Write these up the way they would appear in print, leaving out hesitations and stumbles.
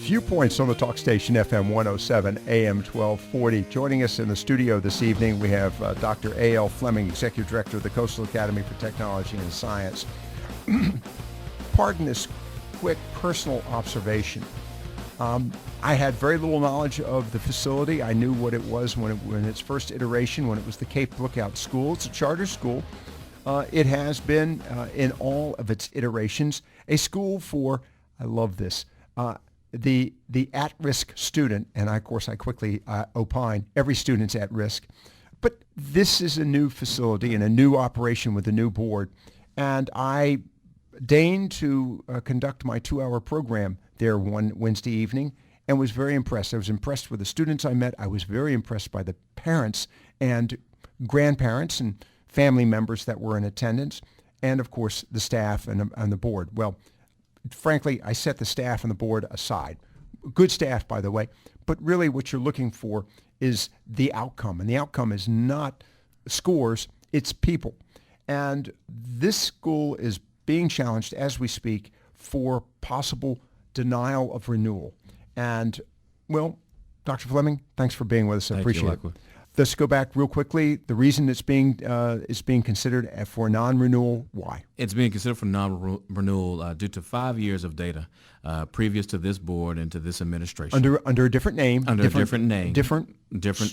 Viewpoints on the talk station FM 107 AM 1240. Joining us in the studio this evening, we have Dr. A.L. Fleming, Executive Director of the Coastal Academy for Technology and Science. Pardon this quick personal observation. I had very little knowledge of the facility. I knew what it was when its first iteration, when it was the Cape Lookout School. It's a charter school. It has been, in all of its iterations, a school for, I love this, the at-risk student, and of course I quickly opine, every student's at risk. But this is a new facility and a new operation with a new board, and I deigned to conduct my 2-hour program there one Wednesday evening and was very impressed. I was impressed with the students I met. I was very impressed by the parents and grandparents and family members that were in attendance, and of course the staff and the board. Well, frankly, I set the staff and the board aside. Good staff, by the way, but really what you're looking for is the outcome. And the outcome is not scores, it's people. And this school is being challenged as we speak for possible denial of renewal. And, well, Dr. Fleming, thanks for being with us. I appreciate it. Let's go back real quickly. The reason it's being considered for non-renewal, why? It's being considered for non-renewal due to 5 years of data previous to this board and to this administration. Under a different name. Under a different name. Different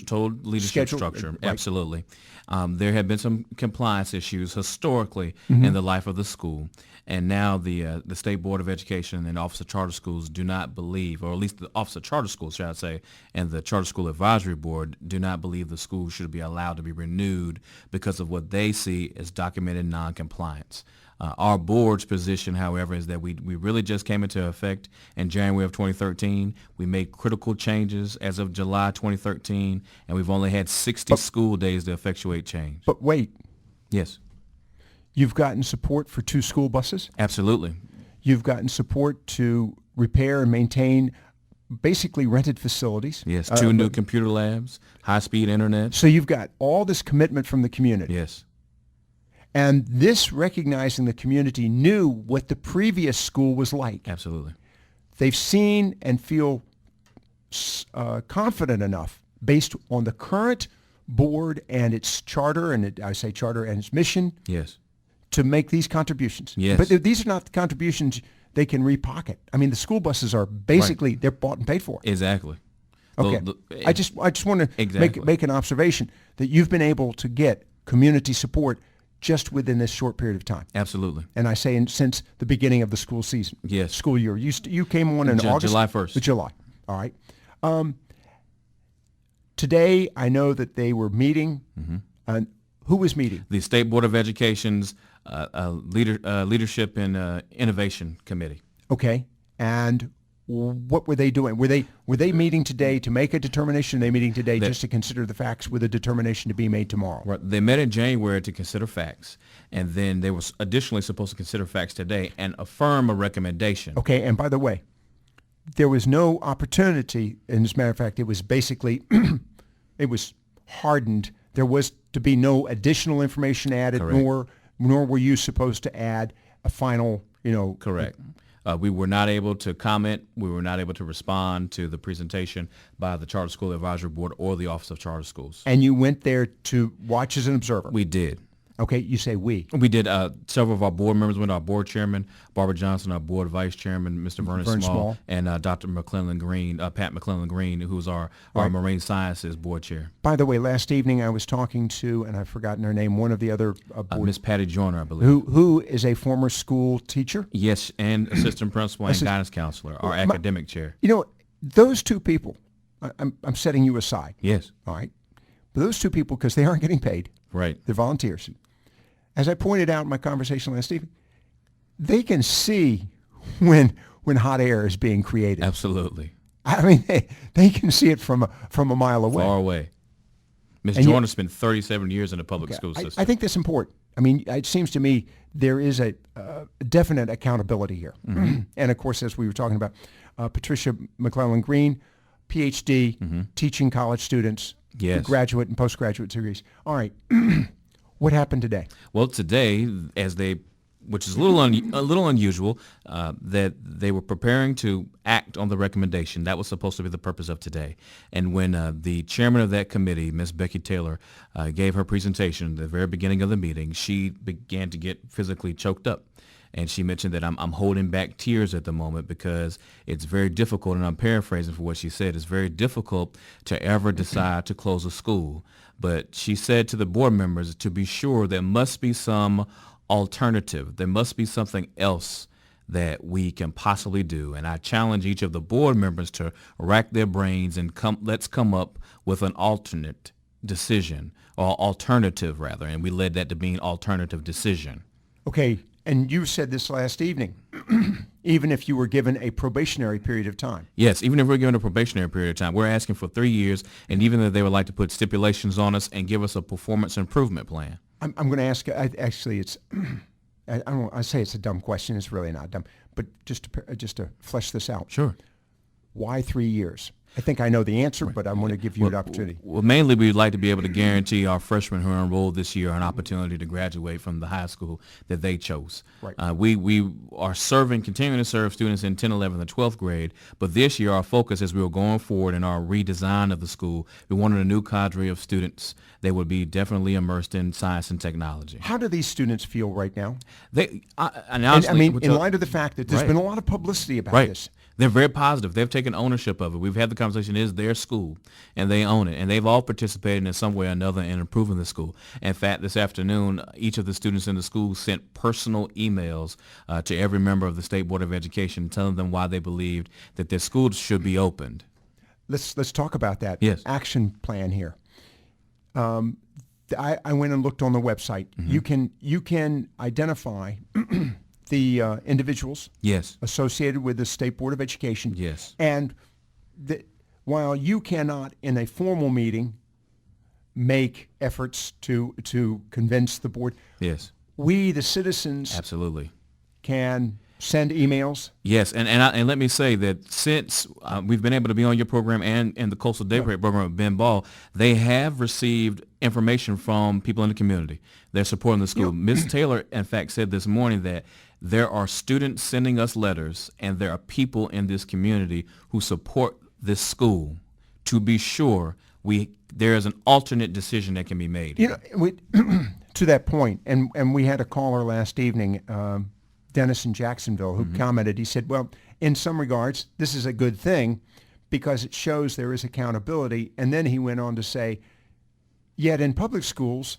total leadership structure. Right. Absolutely. There have been some compliance issues historically in the life of the school. And now the State Board of Education and Office of Charter Schools do not believe, or at least the Office of Charter Schools, should I say, and the Charter School Advisory Board do not believe the school should be allowed to be renewed because of what they see as documented noncompliance. Our board's position, however, is that we really just came into effect in January of 2013. We made critical changes as of July 2013, and we've only had 60 school days to effectuate change. But wait. Yes. You've gotten support for 2 school buses? Absolutely. You've gotten support to repair and maintain basically rented facilities? Yes, 2 new computer labs, high-speed internet. So you've got all this commitment from the community. Yes. And this recognizing the community knew what the previous school was like. Absolutely. They've seen and feel confident enough based on the current board and its charter, and I say charter and its mission. Yes. To make these contributions. Yes. But these are not the contributions they can repocket. I mean, the school buses are basically, they're bought and paid for. Exactly. Okay. I just want to make an observation that you've been able to get community support just within this short period of time. Absolutely. And I say since the beginning of the school season. Yes. School year. You came on in August? July 1st. July. All right. Today, I know that they were meeting. And who was meeting? The State Board of Education's Leadership and Innovation Committee. Okay. And what were they doing? Were they meeting today to make a determination? Or were they meeting today just to consider the facts with a determination to be made tomorrow? Right. They met in January to consider facts, and then they were additionally supposed to consider facts today and affirm a recommendation. Okay. And by the way, there was no opportunity, and as a matter of fact, it was basically, it was hardened. There was to be no additional information added, Correct. nor were you supposed to add a final, Correct. We were not able to comment. We were not able to respond to the presentation by the Charter School Advisory Board or the Office of Charter Schools. And you went there to watch as an observer? We did. Okay, you say we. We did. Several of our board members went. Our board chairman, Barbara Johnson, our board vice chairman, Mr. Vernon Small, and Dr. McClellan Green, Pat McClellan Green, who's our Marine Sciences board chair. By the way, last evening I was talking to, and I've forgotten her name, one of the other board. Miss Patty Joyner, I believe. Who is a former school teacher? Yes, and assistant principal and guidance counselor, our academic chair. Those 2 people, I'm setting you aside. Yes. All right. But those 2 people, because they aren't getting paid. Right. They're volunteers. As I pointed out in my conversation last evening, they can see when hot air is being created. Absolutely. I mean, they can see it from a mile away. Far away. Ms. Joyner spent 37 years in the public school system. I think that's important. I mean, it seems to me there is a definite accountability here. And of course, as we were talking about, Patricia McClellan Green, PhD, teaching college students, graduate and postgraduate degrees. All right. What happened today? Well, today, as they which is a little unusual, that they were preparing to act on the recommendation. That was supposed to be the purpose of today. And when the chairman of that committee, Ms. Becky Taylor, gave her presentation at the very beginning of the meeting, she began to get physically choked up. And she mentioned that I'm holding back tears at the moment because it's very difficult, and I'm paraphrasing for what she said, it's very difficult to ever decide to close a school. But she said to the board members, to be sure, there must be some alternative. There must be something else that we can possibly do. And I challenge each of the board members to rack their brains and let's come up with an alternate decision, or alternative rather. And we led that to being alternative decision. Okay. And you said this last evening, even if you were given a probationary period of time. Yes, even if we're given a probationary period of time, we're asking for 3 years, and even if they would like to put stipulations on us and give us a performance improvement plan. I'm going to ask, actually, it's, I say it's a dumb question. It's really not dumb. But just to flesh this out. Sure. Why 3 years? I think I know the answer, but I want to give you an opportunity. Well, mainly we'd like to be able to guarantee our freshmen who are enrolled this year an opportunity to graduate from the high school that they chose. Right. We are continuing to serve students in 10th, 11th, and 12th grade, but this year our focus as we were going forward in our redesign of the school, we wanted a new cadre of students that would be definitely immersed in science and technology. How do these students feel right now? In light of the fact that there's been a lot of publicity about this. They're very positive. They've taken ownership of it. We've had the conversation, it's their school, and they own it. And they've all participated in some way or another in improving the school. In fact, this afternoon, each of the students in the school sent personal emails to every member of the State Board of Education telling them why they believed that their schools should be opened. Let's talk about that. Yes. Action plan here. I went and looked on the website. Mm-hmm. You can identify the individuals associated with the State Board of Education. Yes. And while you cannot, in a formal meeting, make efforts to convince the board, yes, we, the citizens, absolutely can send emails. Yes, and let me say that since we've been able to be on your program and the Coastal Daybreak program with Ben Ball, they have received information from people in the community. They're supporting the school. Ms. Taylor, in fact, said this morning that there are students sending us letters, and there are people in this community who support this school. To be sure, there is an alternate decision that can be made. To that point, and we had a caller last evening, Dennis in Jacksonville, who commented. He said, well, in some regards, this is a good thing because it shows there is accountability. And then he went on to say, yet in public schools,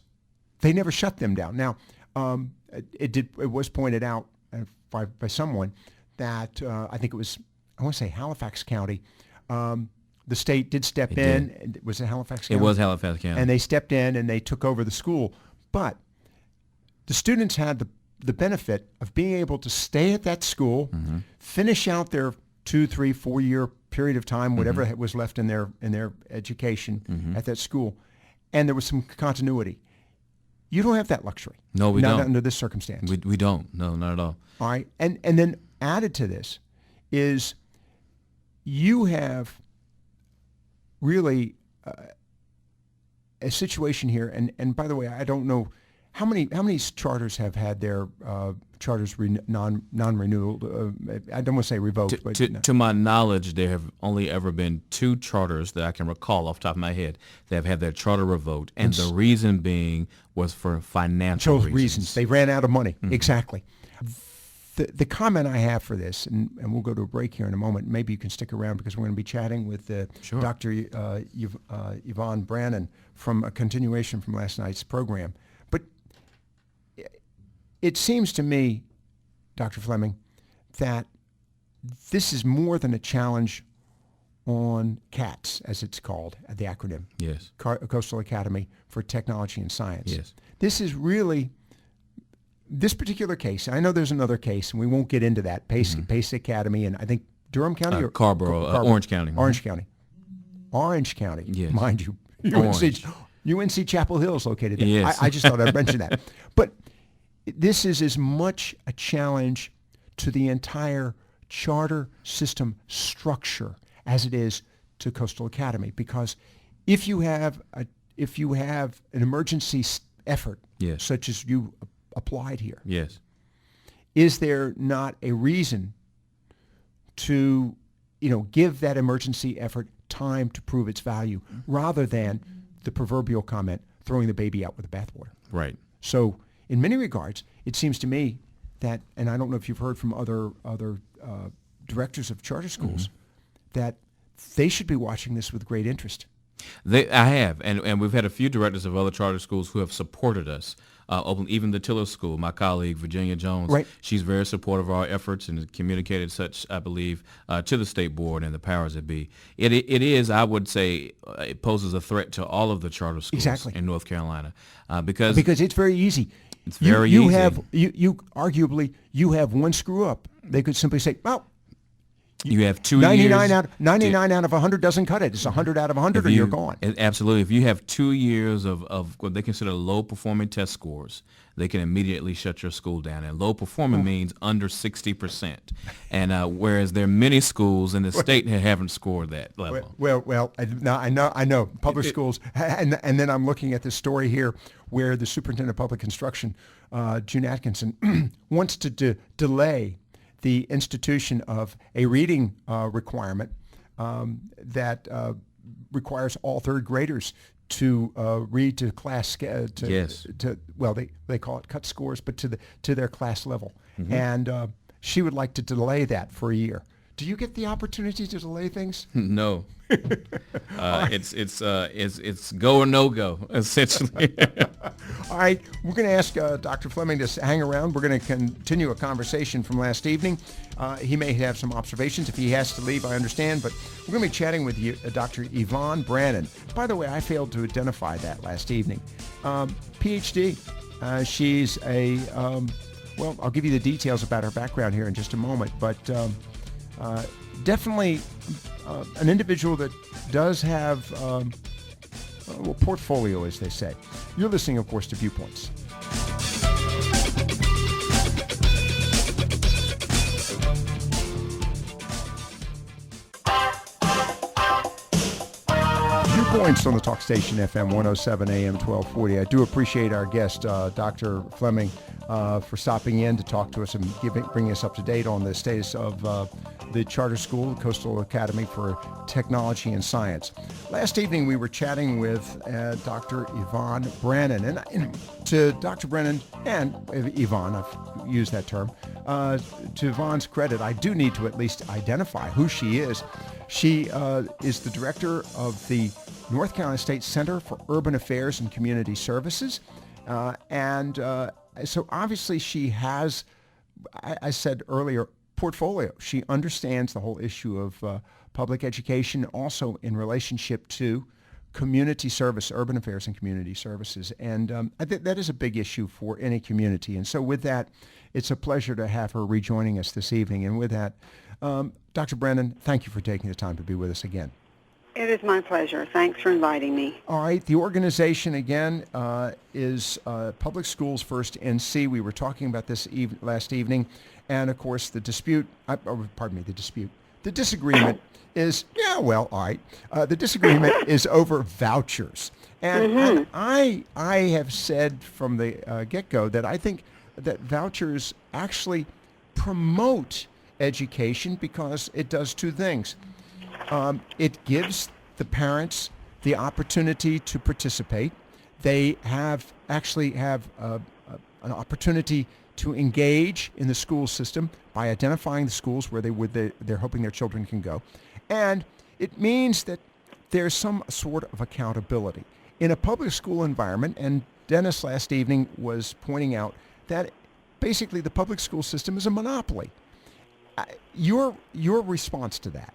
they never shut them down. Now, it was pointed out by someone that I think it was, I want to say Halifax County, the state did step in. Was it Halifax County? It was Halifax County. And they stepped in and they took over the school. But the students had the benefit of being able to stay at that school, finish out their 2, 3, 4 year period of time, whatever was left in their education at that school, and there was some continuity. You don't have that luxury. No, we don't. Not under this circumstance. We don't. No, not at all. All right, and then added to this is you have really a situation here, and by the way, I don't know how many charters have had their charters non-renewal. I don't want to say revoked. To my knowledge, there have only ever been 2 charters that I can recall off the top of my head that have had their charter revoked, and the reason being was for financial reasons. They ran out of money. Exactly. The comment I have for this, and we'll go to a break here in a moment. Maybe you can stick around because we're going to be chatting with Dr. Yevonne Brannon from a continuation from last night's program. But it seems to me, Dr. Fleming, that this is more than a challenge on C.A.T.S, as it's called, the acronym. Yes. Coastal Academy for Technology and Science. Yes. This is really, this particular case, I know there's another case, and we won't get into that, Pace Academy, and I think Durham County or Carborough, Orange County. Orange County. Orange County, yes. Mind you. UNC Chapel Hill is located there. Yes. I just thought I'd mention that. But this is as much a challenge to the entire charter system structure as it is to Coastal Academy, because if you have an emergency effort, yes. such as you applied here, yes, is there not a reason to, give that emergency effort time to prove its value rather than the proverbial comment, throwing the baby out with the bathwater? Right. So in many regards, it seems to me that, and I don't know if you've heard from other directors of charter schools, that they should be watching this with great interest. I have, and we've had a few directors of other charter schools who have supported us. Even the Tiller School, my colleague Virginia Jones, right. She's very supportive of our efforts and has communicated such, I believe, to the state board and the powers that be. It is, I would say, it poses a threat to all of the charter schools in North Carolina because it's very easy. It's very easy. You arguably you have one screw up. They could simply say, well, you have 2 99 years. 99 out of 100 doesn't cut it. It's 100 out of 100 and you're gone. Absolutely. If you have 2 years of what they consider low-performing test scores, they can immediately shut your school down. And low-performing means under 60%. And whereas there are many schools in the state that haven't scored that level. Well, I know. Public schools. And then I'm looking at this story here where the superintendent of public instruction, June Atkinson, wants to delay the institution of a reading requirement that requires all third graders to read to class they call it cut scores, but to their class level. And she would like to delay that for a year. Do you get the opportunity to delay things? No. It's go or no go, essentially. All right, we're going to ask Dr. Fleming to hang around. We're going to continue a conversation from last evening. He may have some observations. If he has to leave, I understand, but we're going to be chatting with Dr. Yevonne Brannon. By the way, I failed to identify that last evening. PhD. She's I'll give you the details about her background here in just a moment, but definitely an individual that does have a portfolio, as they say. You're listening, of course, to Viewpoints. Viewpoints on the talk station FM 107 AM 1240. I do appreciate our guest, Dr. Fleming, for stopping in to talk to us and bringing us up to date on the status of the charter school, Coastal Academy for Technology and Science. Last evening, we were chatting with Dr. Yevonne Brannon. And to Dr. Brannon and Yvonne, I've used that term, to Yvonne's credit, I do need to at least identify who she is. She is the director of the North Carolina State Center for Urban Affairs and Community Services. So obviously she has, I said earlier, portfolio. She understands the whole issue of public education, also in relationship to community service, urban affairs and community services. And I think that is a big issue for any community. And so with that, it's a pleasure to have her rejoining us this evening. And with that, Dr. Brannon, thank you for taking the time to be with us again. It is my pleasure. Thanks for inviting me. All right. The organization, again, is Public Schools First NC. We were talking about this last evening. And, of course, the disagreement is, all right. The disagreement is over vouchers. And I have said from the get-go that I think that vouchers actually promote education because it does two things. It gives the parents the opportunity to participate. They actually have an opportunity to engage in the school system by identifying the schools where they're hoping their children can go. And it means that there's some sort of accountability. In a public school environment, and Dennis last evening was pointing out that basically the public school system is a monopoly. Your response to that?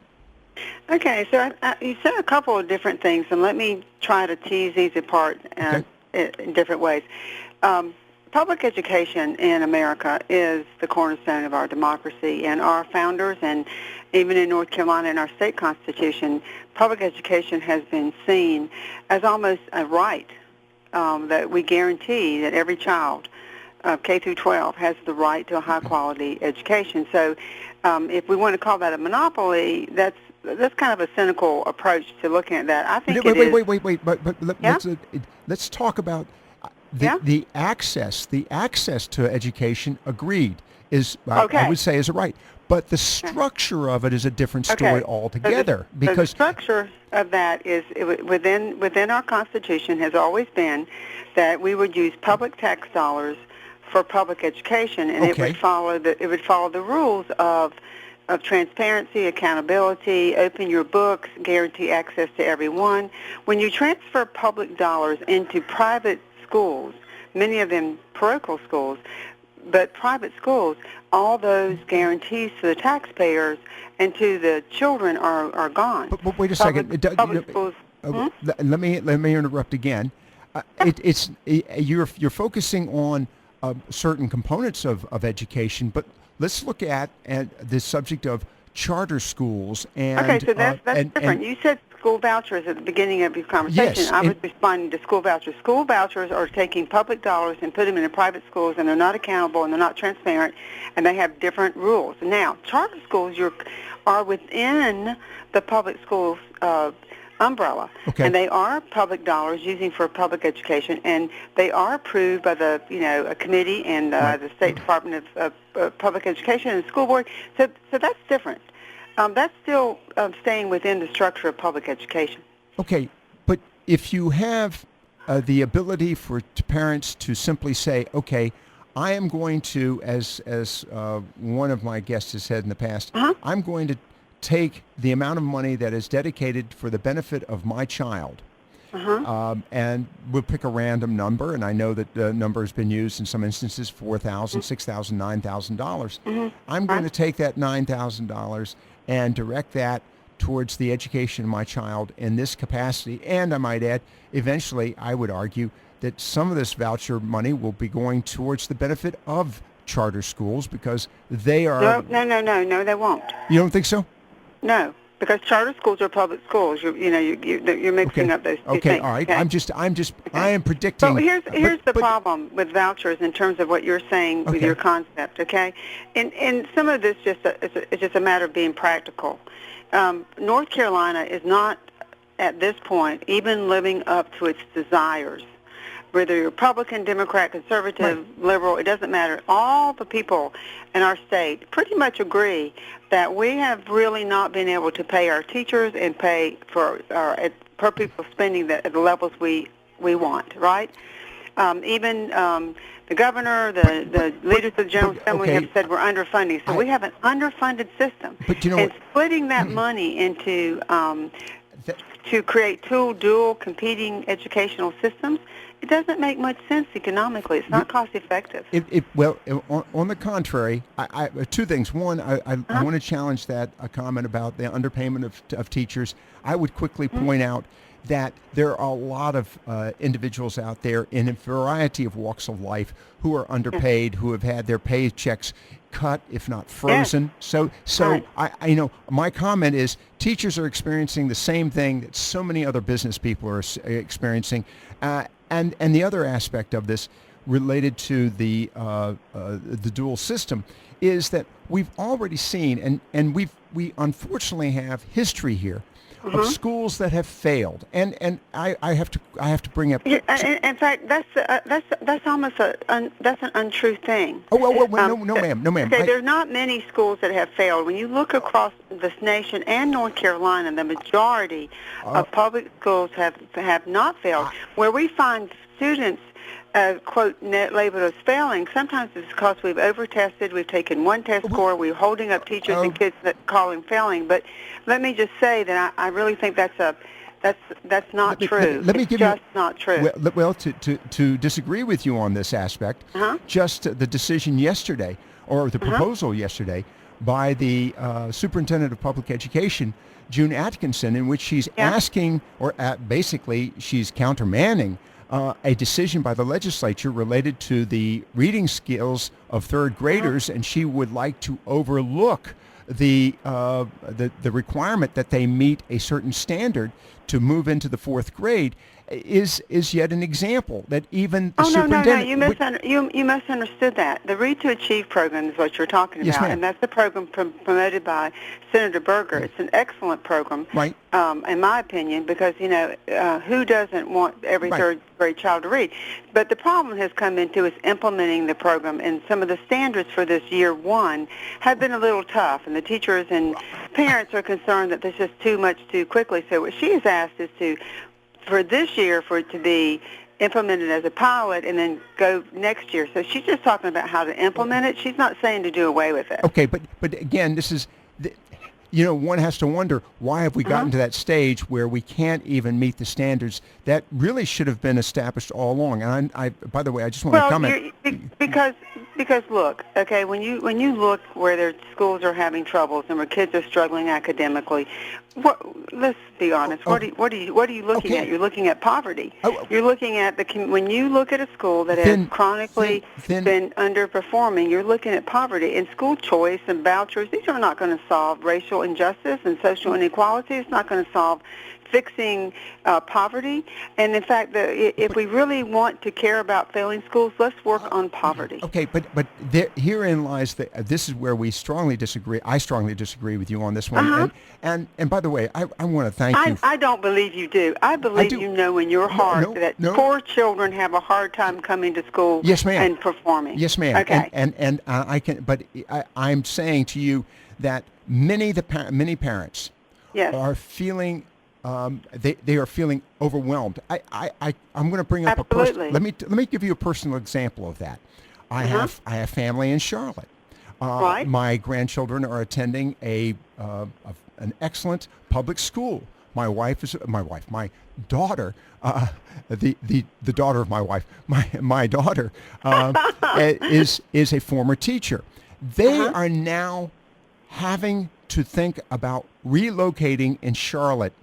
Okay, so you said a couple of different things, and let me try to tease these apart in different ways. Public education in America is the cornerstone of our democracy, and our founders, and even in North Carolina in our state constitution, public education has been seen as almost a right that we guarantee that every child, K through 12, has the right to a high-quality education. So if we want to call that a monopoly, that's kind of a cynical approach to looking at that. I think let's talk about the access to education. Agreed, is, I would say, is a right. But the structure of it is a different story altogether. So the structure of that is within our Constitution has always been that we would use public tax dollars for public education, and it would follow the rules of transparency, accountability, open your books, guarantee access to everyone. When you transfer public dollars into private schools, many of them parochial schools, but private schools, all those guarantees to the taxpayers and to the children are gone. But wait a second. Public schools. Let me interrupt again. You're focusing on certain components of education, but let's look at the subject of charter schools. And, so that's different. You said school vouchers at the beginning of your conversation. Yes, I was responding to school vouchers. School vouchers are taking public dollars and put them in the private schools, and they're not accountable and they're not transparent, and they have different rules. Now, charter schools are within the public schools umbrella, and they are public dollars using for public education, and they are approved by a committee and the State Department of Public Education and the school board. So that's different. That's still staying within the structure of public education. Okay, but if you have the ability for parents to simply say, okay, I am going to, as one of my guests has said in the past, I'm going to take the amount of money that is dedicated for the benefit of my child, and we'll pick a random number, and I know that the number has been used in some instances, $4,000, $6,000, $9,000. I'm going to take that $9,000 and direct that towards the education of my child in this capacity. And I might add, eventually, I would argue that some of this voucher money will be going towards the benefit of charter schools because they are... No, they won't. You don't think so? No, because charter schools are public schools. You're mixing up those two things. Okay, all right. Okay? I am predicting... So here's the problem with vouchers in terms of what you're saying with your concept, okay? And some of this it's just a matter of being practical. North Carolina is not, at this point, even living up to its desires. Whether you're Republican, Democrat, conservative, liberal, it doesn't matter. All the people in our state pretty much agree that we have really not been able to pay our teachers and pay for our per pupil spending at the levels we want, right? Even the governor, the leaders of the General Assembly have said we're underfunding. So we have an underfunded system. But you know and splitting that money into to create two dual competing educational systems, it doesn't make much sense economically. It's not cost effective. Well, on the contrary, two things. One, I want to challenge that comment about the underpayment of teachers. I would quickly point out that there are a lot of individuals out there in a variety of walks of life who are underpaid, who have had their paychecks cut, if not frozen. So I my comment is teachers are experiencing the same thing that so many other business people are experiencing. And the other aspect of this related to the dual system is that we've already seen, and we unfortunately have history here of schools that have failed, and I have to bring up. In fact, that's almost that's an untrue thing. Oh well, no, ma'am. Okay, there are not many schools that have failed. When you look across this nation and North Carolina, the majority of public schools have not failed. Where we find students quote labeled as failing, sometimes it's because we've over-tested, we've taken one test score, we're holding up teachers and kids that call them failing. But let me just say that I really think that's not true. It's just not true. Well, to disagree with you on this aspect, just the decision yesterday, or the proposal yesterday, by the Superintendent of Public Education, June Atkinson, in which she's asking, or basically she's countermanding a decision by the legislature related to the reading skills of third graders, and she would like to overlook the requirement that they meet a certain standard to move into the 4th grade is yet an example that even the no, superintendent... you misunderstood that. The Read to Achieve program is what you're talking Yes, about, ma'am. and that's the program promoted by Senator Berger. It's an excellent program, Right. In my opinion, because, who doesn't want every Right. third grade child to read? But the problem has come into is implementing the program, and some of the standards for this year 1 have been a little tough, and the teachers and parents are concerned that there's just too much too quickly. So what she has asked is for this year, for it to be implemented as a pilot and then go next year. So she's just talking about how to implement it. She's not saying to do away with it. Okay, but again, this is... one has to wonder, why have we gotten to that stage where we can't even meet the standards that really should have been established all along? And I by the way, I just want to comment... Because look, okay, when you look where their schools are having troubles and where kids are struggling academically, let's be honest. What are you looking at? You're looking at poverty. You're looking at when you look at a school that has chronically been underperforming, you're looking at poverty. And school choice and vouchers, these are not going to solve racial injustice and social inequality. It's not going to solve fixing poverty. And in fact, if we really want to care about failing schools, let's work on poverty. Okay, but herein lies this is where we strongly disagree. I strongly disagree with you on this one. And by the way, I want to thank you. I don't believe you do. I believe you know in your heart that poor children have a hard time coming to school. Yes, ma'am. And performing. Yes, ma'am. Okay. And I can, but I'm saying to you that many parents are feeling. They are feeling overwhelmed. I'm going to bring up Absolutely. Let me give you a personal example of that. I have family in Charlotte. Right. My grandchildren are attending an excellent public school. My daughter, the daughter of my wife, my daughter is a former teacher. They are now having to think about relocating in Charlotte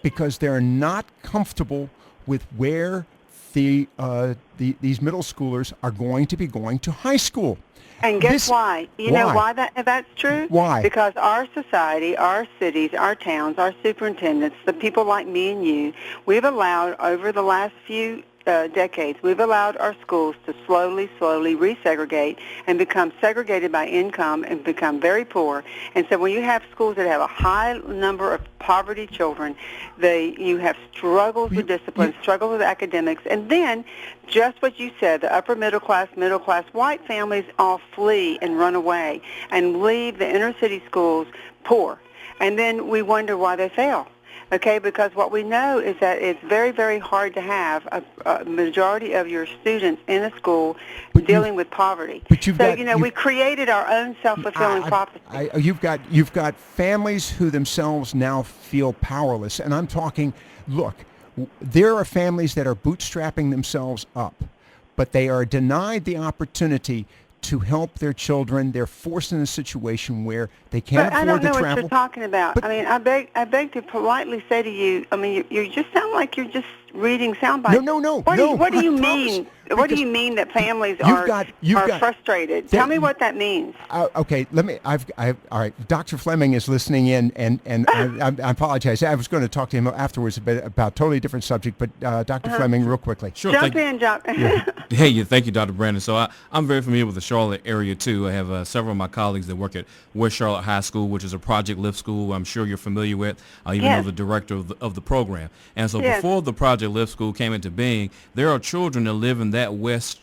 because they're not comfortable with where these middle schoolers are going to be going to high school. And guess why? You know why that's true? Why? Because our society, our cities, our towns, our superintendents, the people like me and you, we've allowed over the last few decades, we've allowed our schools to slowly resegregate and become segregated by income and become very poor. And so when you have schools that have a high number of poverty children, you have struggles with discipline, struggles with academics, and then just what you said, the upper middle class white families all flee and run away and leave the inner city schools poor. And then we wonder why they fail. Okay, because what we know is that it's very, very hard to have a majority of your students in a school dealing with poverty. We created our own self-fulfilling prophecy. You've got families who themselves now feel powerless, and I'm talking. Look, there are families that are bootstrapping themselves up, but they are denied the opportunity to help their children. They're forced in a situation where they can't afford to travel. I don't know what you're talking about. But, I beg to politely say to you, you just sound like you're just reading sound bites. No. What do you mean? What do you mean that families are frustrated? Tell me what that means. Okay, all right. Dr. Fleming is listening in, and I apologize. I was going to talk to him afterwards about a totally different subject, but Dr. Fleming, real quickly. Sure. Jump in. Hey, thank you, Dr. Brannon. So I'm very familiar with the Charlotte area, too. I have several of my colleagues that work at West Charlotte High School, which is a Project Lift school I'm sure you're familiar with. I even know the director of the program. And so before the Project Lift school came into being, there are children that live in that West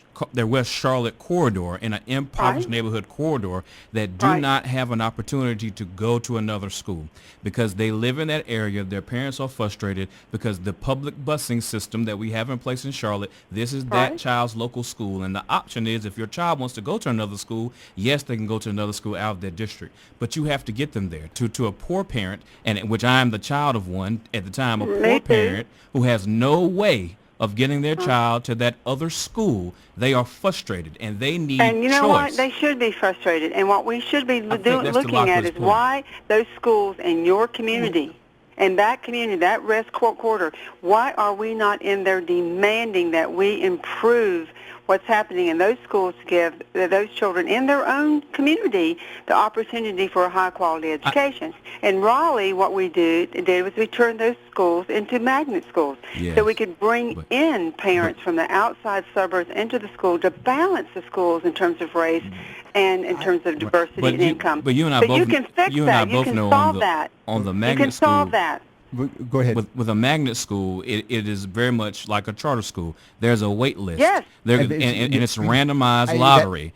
Charlotte corridor, in an impoverished neighborhood corridor, that do not have an opportunity to go to another school because they live in that area. Their parents are frustrated because the public busing system that we have in place in Charlotte, this is that child's local school, and the option is if your child wants to go to another school, yes, they can go to another school out of their district, but you have to get them there. To a poor parent, and which I am the child of one at the time, a poor parent who has no way of getting their child to that other school, they are frustrated, and they need choice. And you know what? They should be frustrated. And what we should be looking at is why those schools in your community, and that community, that West corridor, why are we not in there demanding that we improve what's happening in those schools to give those children in their own community the opportunity for a high-quality education. In Raleigh, what we did was we turned those schools into magnet schools. Yes. So we could bring in parents from the outside suburbs into the school to balance the schools in terms of race and in terms of diversity and income. But you and I both, you can fix that. You can solve that. On the you magnet can school, solve that. Go ahead. With a magnet school, it is very much like a charter school. There's a wait list. Yes. And it's randomized lottery.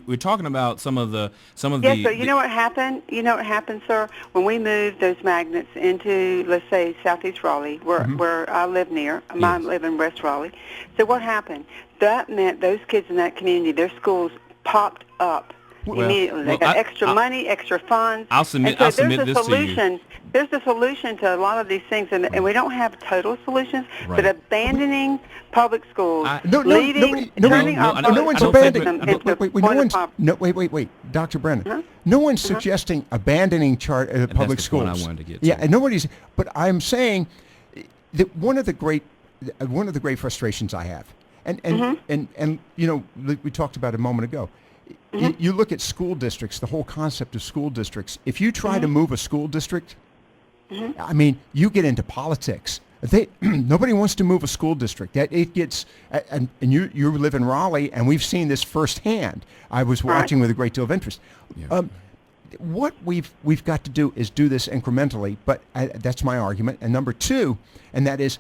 We're talking about some of the. Yes, so you know what happened? You know what happened, sir? When we moved those magnets into, let's say, Southeast Raleigh, where I live near. I live in West Raleigh. So what happened? That meant those kids in that community, their schools popped up. Immediately. They got extra money, extra funds. I'll submit this to you. There's a solution to a lot of these things, and we don't have total solutions, but abandoning public schools, turning our public school system into Wait, Dr. Brannon. No one's suggesting abandoning public schools. That's the point I wanted to get to. Yeah, and nobody's. But I'm saying that one of the great frustrations I have, and you know, we talked about it a moment ago. You look at school districts, the whole concept of school districts. If you try to move a school district, I mean, you get into politics. Nobody wants to move a school district. That it gets, and you live in Raleigh, and we've seen this firsthand. I was watching with a great deal of interest. Yeah. What we've got to do is do this incrementally, but that's my argument. And number two, and that is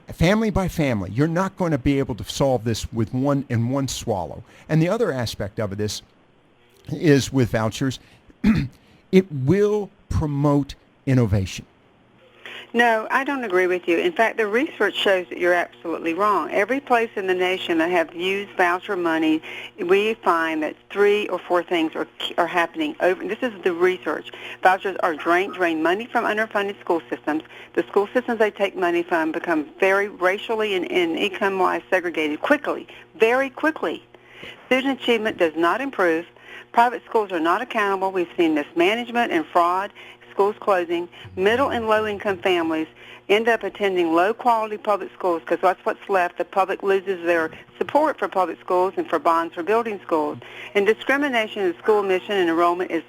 family by family. You're not going to be able to solve this with one swallow. And the other aspect of it is with vouchers, it will promote innovation. No, I don't agree with you. In fact, the research shows that you're absolutely wrong. Every place in the nation that have used voucher money, we find that 3 or 4 things are happening. This is the research. Vouchers are drain money from underfunded school systems. The school systems they take money from become very racially and income-wise segregated very quickly. Student achievement does not improve. Private schools are not accountable. We've seen mismanagement and fraud, schools closing. Middle and low-income families end up attending low-quality public schools because that's what's left. The public loses their support for public schools and for bonds for building schools. And discrimination in school admission and enrollment is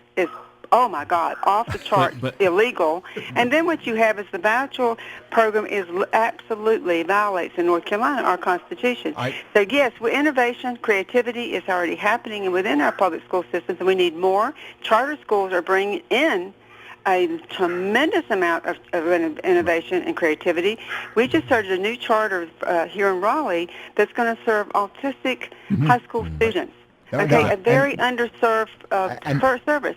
oh my God, off the chart, illegal. And then what you have is the voucher program absolutely violates in North Carolina our Constitution. So yes, with innovation, creativity is already happening within our public school systems, and we need more. Charter schools are bringing in a tremendous amount of innovation and creativity. We just started a new charter here in Raleigh that's going to serve autistic high school students. Okay, a very underserved service.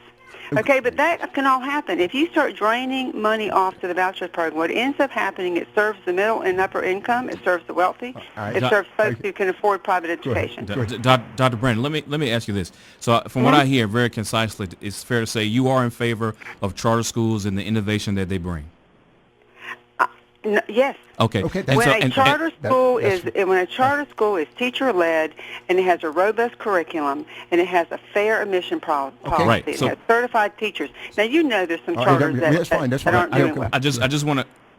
Okay, but that can all happen. If you start draining money off to the voucher program, what ends up happening, it serves the middle and upper income, it serves the wealthy, it serves folks who can afford private education. Dr. Brannon, let me ask you this. So from what I hear very concisely, it's fair to say you are in favor of charter schools and the innovation that they bring. Yes. Okay. When a charter school is teacher-led and it has a robust curriculum and it has a fair admission policy, it has certified teachers. Now you know there's some charters that aren't doing well.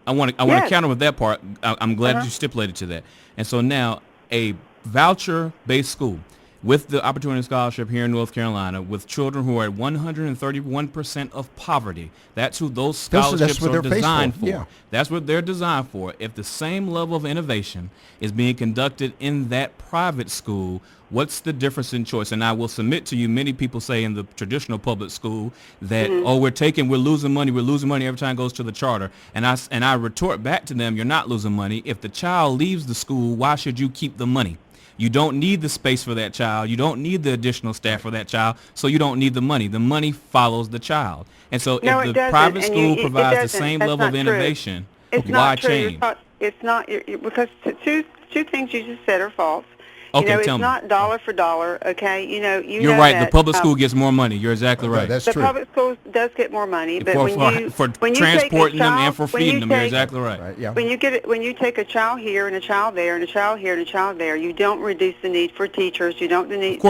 I want to counter with that part. I'm glad you stipulated to that. And so now a voucher-based school with the Opportunity Scholarship here in North Carolina, with children who are at 131% of poverty. That's who those scholarships are designed for. Yeah. That's what they're designed for. If the same level of innovation is being conducted in that private school, what's the difference in choice? And I will submit to you, many people say in the traditional public school that, we're losing money every time it goes to the charter. And I retort back to them, you're not losing money. If the child leaves the school, why should you keep the money? You don't need the space for that child. You don't need the additional staff for that child, so you don't need the money. The money follows the child. And so if the private school provides the same level of innovation, why change? It's not, because two things you just said are false. Okay, it's not dollar for dollar, okay? You're right. The public school gets more money. You're exactly right. That's true. The public school does get more money, but for transporting them and for feeding them, you're exactly right. Yeah. When you take a child here and a child there and a child here and a child there, you don't reduce the need for teachers. You don't reduce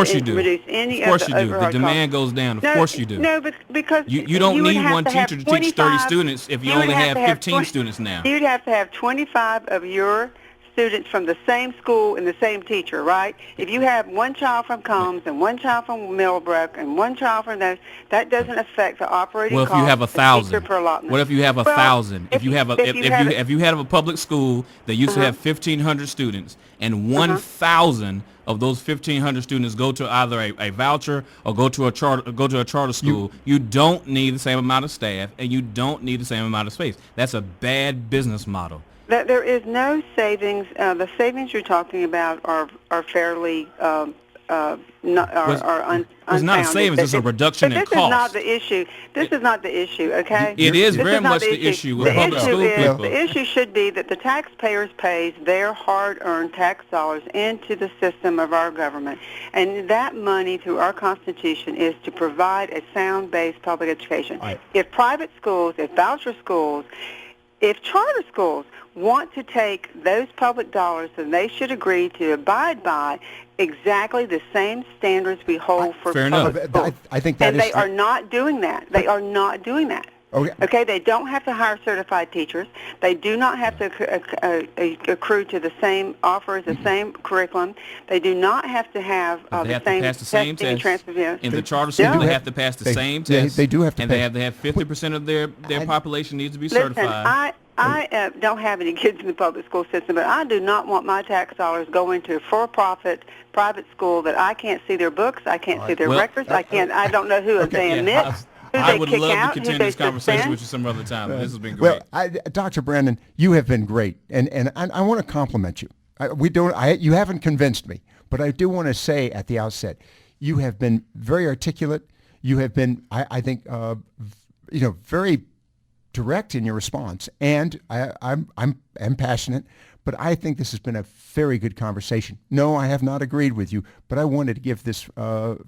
any of the overall the demand goes down. Of course you do. No, but because you don't need one teacher to teach 30 students if you only have 15 students now. You'd have to have 25 of your students from the same school and the same teacher, right? If you have one child from Combs and one child from Millbrook and one child from those, that doesn't affect the operating Well, if cost you have of the 1,000, teacher per allotment. what if you have 1,000? If you have a public school that used to have 1,500 students, and 1,000 of those 1,500 students go to either a voucher or go to a charter school, you don't need the same amount of staff, and you don't need the same amount of space. That's a bad business model. That there is no savings. The savings you're talking about are fairly unfounded. It's not a savings, it's a reduction in cost. This is not the issue. This is not the issue, okay? It is very much the issue with public school people. The issue should be that the taxpayers pays their hard-earned tax dollars into the system of our government. And that money, through our Constitution, is to provide a sound-based public education. Right. If private schools, if voucher schools, if charter schools want to take those public dollars, then they should agree to abide by exactly the same standards we hold for public schools. I think that and they are not doing that. They are not doing that. Okay, they don't have to hire certified teachers. They do not have to accrue to the same offers, the same curriculum. They do not have to have the same testing and transfer. In the charter school, they have to pass the same test. They do have to, and they have to have 50% of their population needs to be certified. I don't have any kids in the public school system, but I do not want my tax dollars going to a for-profit private school that I can't see their books, I can't see their records, I don't know who they admit. I would love to continue this conversation with you some other time. This has been great. Well, Dr. Brannon, you have been great, and I want to compliment you. You haven't convinced me, but I do want to say at the outset, you have been very articulate. You have been, I think, very direct in your response, and I'm passionate. But I think this has been a very good conversation. No, I have not agreed with you, but I wanted to give this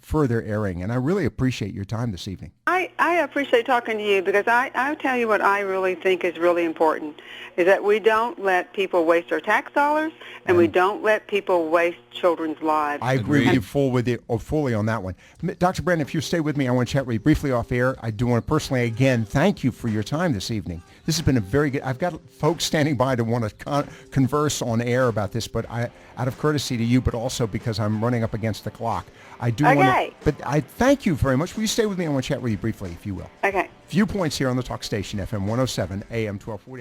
further airing, and I really appreciate your time this evening. I appreciate talking to you because I'll tell you what I really think is really important is that we don't let people waste our tax dollars and we don't let people waste children's lives. I agree with you fully on that one. Dr. Brannon, if you stay with me, I want to chat with you briefly off air. I do want to personally, again, thank you for your time this evening. This has been a very good, I've got folks standing by to want to converse on air about this, but out of courtesy to you, but also because I'm running up against the clock, I do want to, but I thank you very much. Will you stay with me? I want to chat with you briefly, if you will. Okay. Viewpoints here on the Talk Station, FM 107, AM 1240.